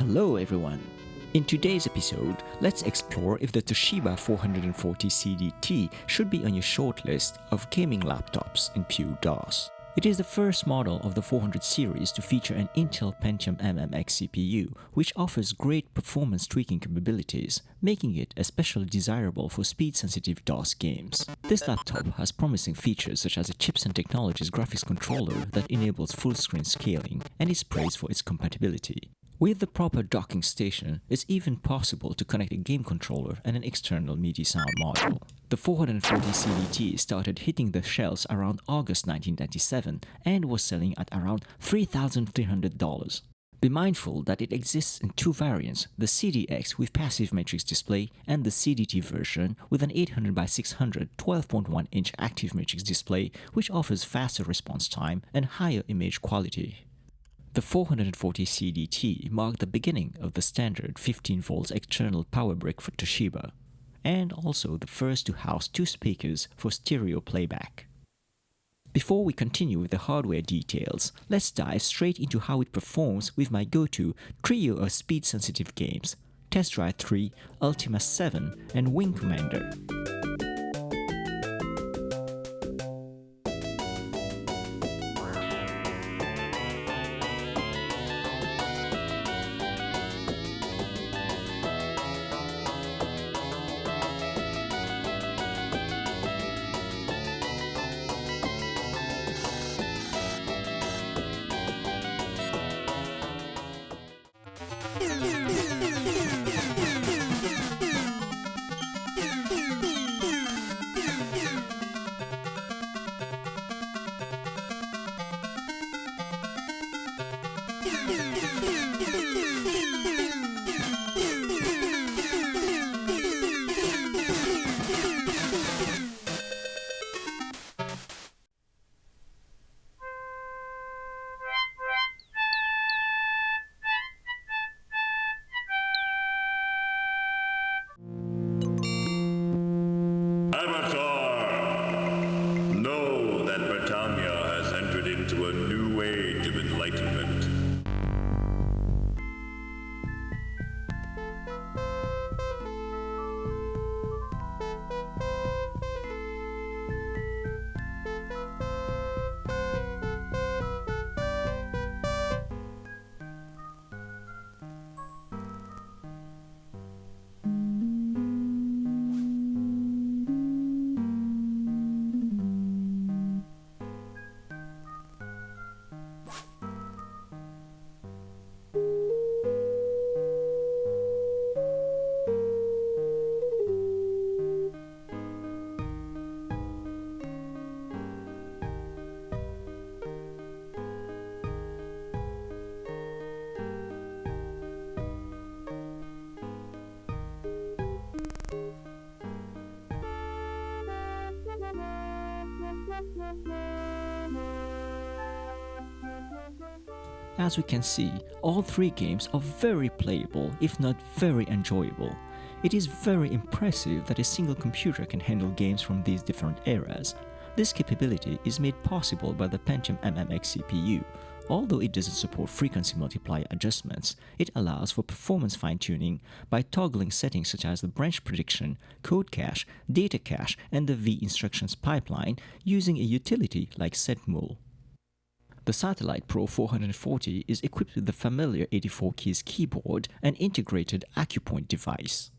Hello everyone! In today's episode, let's explore if the Toshiba 440 CDT should be on your shortlist of gaming laptops in pure DOS. It is the first model of the 400 series to feature an Intel Pentium MMX CPU, which offers great performance tweaking capabilities, making it especially desirable for speed-sensitive DOS games. This laptop has promising features such as a Chipsen Technologies graphics controller that enables full-screen scaling and is praised for its compatibility. With the proper docking station, it's even possible to connect a game controller and an external MIDI sound module. The 440 CDT started hitting the shelves around August 1997 and was selling at around $3,300. Be mindful that it exists in two variants, the CDX with passive matrix display and the CDT version with an 800x600 12.1-inch active matrix display which offers faster response time and higher image quality. The 440 CDT marked the beginning of the standard 15 volts external power brick for Toshiba, and also the first to house two speakers for stereo playback. Before we continue with the hardware details, let's dive straight into how it performs with my go-to trio of speed-sensitive games, Test Drive 3, Ultima 7, and Wing Commander. As we can see, all three games are very playable, if not very enjoyable. It is very impressive that a single computer can handle games from these different eras. This capability is made possible by the Pentium MMX CPU. Although it doesn't support frequency multiplier adjustments, it allows for performance fine-tuning by toggling settings such as the branch prediction, code cache, data cache, and the V instructions pipeline using a utility like setmul. The Satellite Pro 440 is equipped with the familiar 84 keys keyboard and integrated AcuPoint device.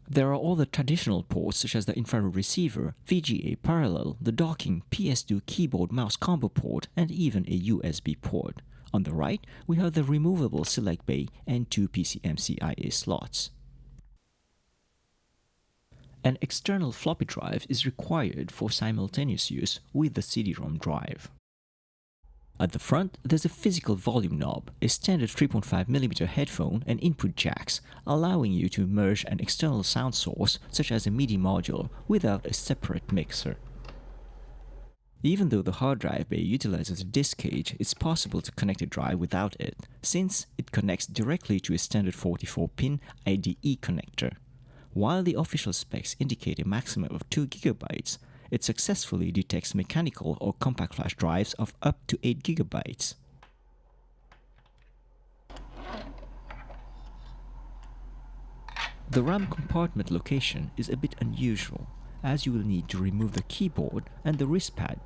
There are all the traditional ports such as the infrared receiver, VGA parallel, the docking, PS2 keyboard mouse combo port, and even a USB port. On the right, we have the removable select bay and two PCMC IA slots. An external floppy drive is required for simultaneous use with the CD-ROM drive. At the front, there's a physical volume knob, a standard 3.5mm headphone and input jacks, allowing you to merge an external sound source such as a MIDI module without a separate mixer. Even though the hard drive bay utilizes a disk cage, it's possible to connect a drive without it, since it connects directly to a standard 44-pin IDE connector. While the official specs indicate a maximum of 2 GB, it successfully detects mechanical or compact flash drives of up to 8 GB. The RAM compartment location is a bit unusual, as you will need to remove the keyboard and the wrist pad.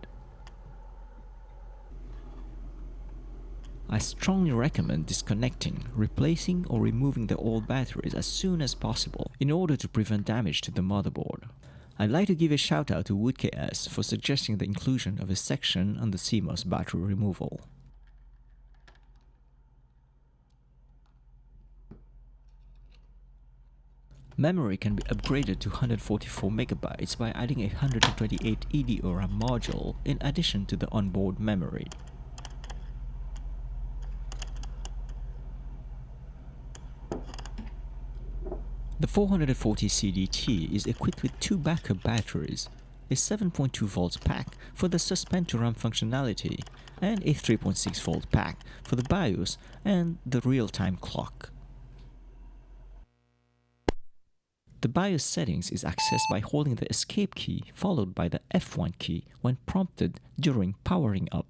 I strongly recommend disconnecting, replacing or removing the old batteries as soon as possible in order to prevent damage to the motherboard. I'd like to give a shout out to WoodKS for suggesting the inclusion of a section on the CMOS battery removal. Memory can be upgraded to 144 MB by adding a 128 EDORAM module in addition to the onboard memory. The 440 CDT is equipped with two backup batteries, a 7.2 volts pack for the suspend to RAM functionality, and a 3.6 volt pack for the BIOS and the real-time clock. The BIOS settings is accessed by holding the escape key followed by the F1 key when prompted during powering up.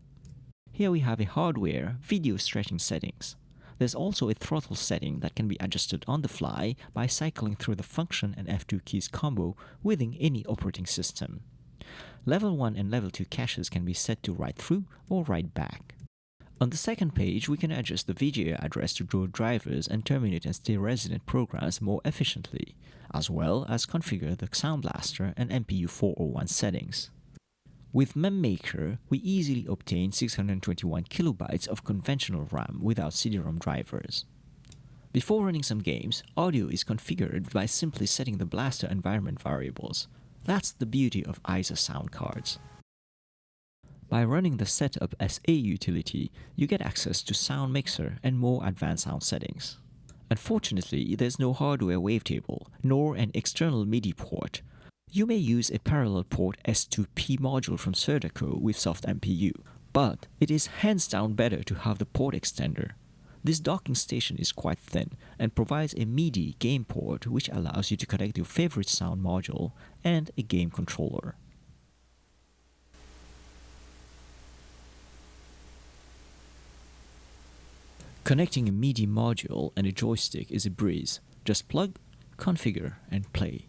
Here we have a hardware video stretching settings. There's also a throttle setting that can be adjusted on the fly by cycling through the function and F2 keys combo within any operating system. Level 1 and Level 2 caches can be set to write through or write back. On the second page, we can adjust the VGA address to draw drivers and terminate and stay resident programs more efficiently, as well as configure the Sound Blaster and MPU 401 settings. With MemMaker, we easily obtain 621 KB of conventional RAM without CD-ROM drivers. Before running some games, audio is configured by simply setting the blaster environment variables. That's the beauty of ISA sound cards. By running the Setup SA utility, you get access to Sound Mixer and more advanced sound settings. Unfortunately, there's no hardware wavetable, nor an external MIDI port. You may use a parallel port S2P module from Surdaco with soft MPU, but it is hands down better to have the port extender. This docking station is quite thin and provides a MIDI game port which allows you to connect your favorite sound module and a game controller. Connecting a MIDI module and a joystick is a breeze. Just plug, configure, and play.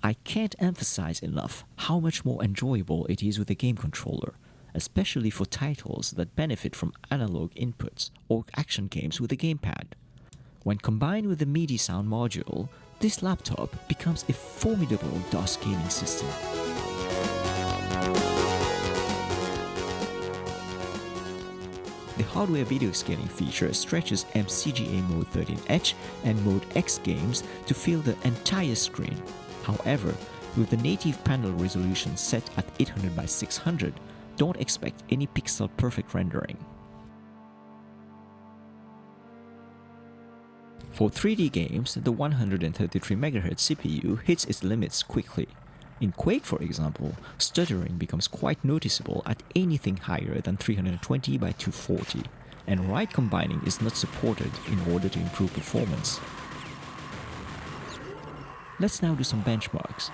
I can't emphasize enough how much more enjoyable it is with a game controller, especially for titles that benefit from analog inputs or action games with a gamepad. When combined with the MIDI sound module, this laptop becomes a formidable DOS gaming system. The hardware video scaling feature stretches MCGA Mode 13H and Mode X games to fill the entire screen. However, with the native panel resolution set at 800 by 600, don't expect any pixel perfect rendering. For 3D games, the 133 MHz CPU hits its limits quickly. In Quake, for example, stuttering becomes quite noticeable at anything higher than 320 by 240, and write combining is not supported in order to improve performance. Let's now do some benchmarks.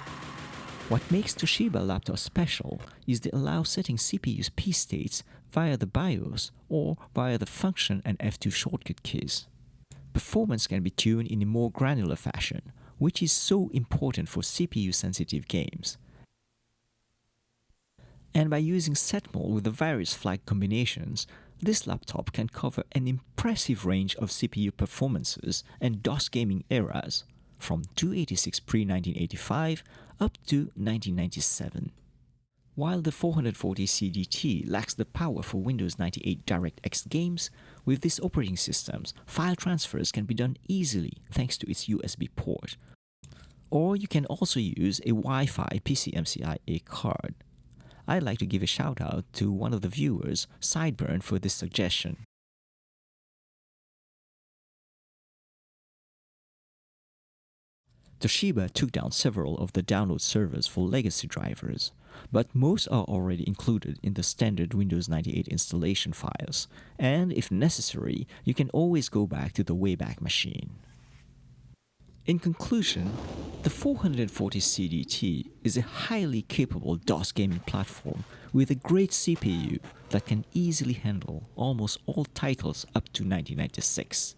What makes Toshiba laptops special is they allow setting CPU's P states via the BIOS or via the function and F2 shortcut keys. Performance can be tuned in a more granular fashion, which is so important for CPU-sensitive games. And by using setmol with the various flag combinations, this laptop can cover an impressive range of CPU performances and DOS gaming eras, from 286 pre-1985 up to 1997. While the 440 CDT lacks the power for Windows 98 DirectX games, with these operating systems, file transfers can be done easily thanks to its USB port. Or you can also use a Wi-Fi PCMCIA card. I'd like to give a shout out to one of the viewers, Sideburn, for this suggestion. Toshiba took down several of the download servers for legacy drivers, but most are already included in the standard Windows 98 installation files, and if necessary, you can always go back to the Wayback Machine. In conclusion, the 440 CDT is a highly capable DOS gaming platform with a great CPU that can easily handle almost all titles up to 1996.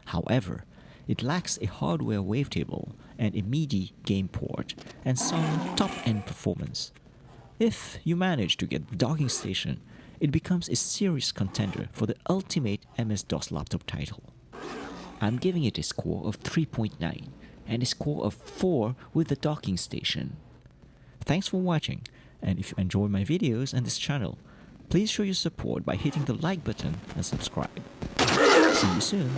However, it lacks a hardware wavetable and a MIDI game port and some top-end performance. If you manage to get the docking station, it becomes a serious contender for the ultimate MS-DOS laptop title. I'm giving it a score of 3.9 and a score of 4 with the docking station. Thanks for watching, and if you enjoy my videos and this channel, please show your support by hitting the like button and subscribe. See you soon.